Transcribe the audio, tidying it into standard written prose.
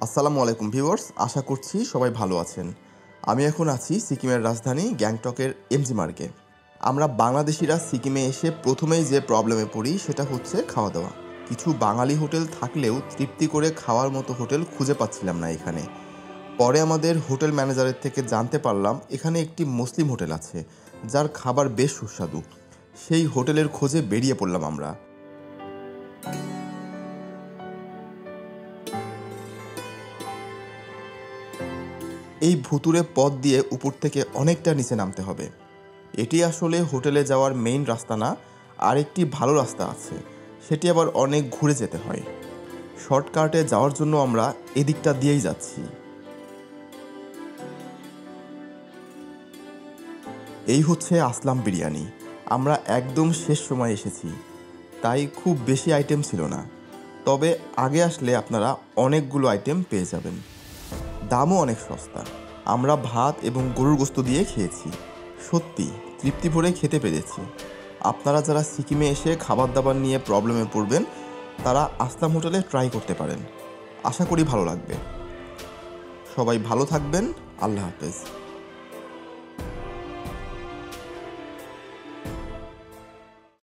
আসসালামু আলাইকুম ভিউয়ার্স, আশা করছি সবাই ভালো আছেন। আমি এখন আছি সিকিমের রাজধানী গ্যাংটকের এমজি মার্গে। আমরা বাংলাদেশিরা সিকিমে এসে প্রথমেই যে প্রবলেমে পড়ি সেটা হচ্ছে খাওয়া দাওয়া। কিছু বাঙালি হোটেল থাকলেও তৃপ্তি করে খাওয়ার মতো হোটেল খুঁজে পাচ্ছিলাম না এখানে। পরে আমাদের হোটেল ম্যানেজারের থেকে জানতে পারলাম এখানে একটি মুসলিম হোটেল আছে যার খাবার বেশ সুস্বাদু। সেই হোটেলের খোঁজে বেরিয়ে পড়লাম আমরা। এই ভুতুড়ে পথ দিয়ে উপর থেকে অনেকটা নিচে নামতে হবে। এটি আসলে হোটেলে যাওয়ার মেইন রাস্তা না, আর একটি ভালো রাস্তা আছে, সেটি আবার অনেক ঘুরে যেতে হয়। শর্টকাটে যাওয়ার জন্য আমরা এদিকটা দিয়েই যাচ্ছি। এই হচ্ছে আসলাম বিরিয়ানি। আমরা একদম শেষ সময় এসেছি, তাই খুব বেশি আইটেম ছিল না। তবে আগে আসলে আপনারা অনেকগুলো আইটেম পেয়ে যাবেন। দামও অনেক সস্তা। আমরা ভাত এবং গরুর গোশত দিয়ে খেয়েছি। সত্যি তৃপ্তি ভরে খেতে পেরেছি। আপনারা যারা সিকিমে এসে খাবার দাবার নিয়ে প্রবলেমে পড়বেন তারা আসলাম হোটেলে ট্রাই করতে পারেন। আশা করি ভালো লাগবে। সবাই ভালো থাকবেন। আল্লাহ হাফেজ।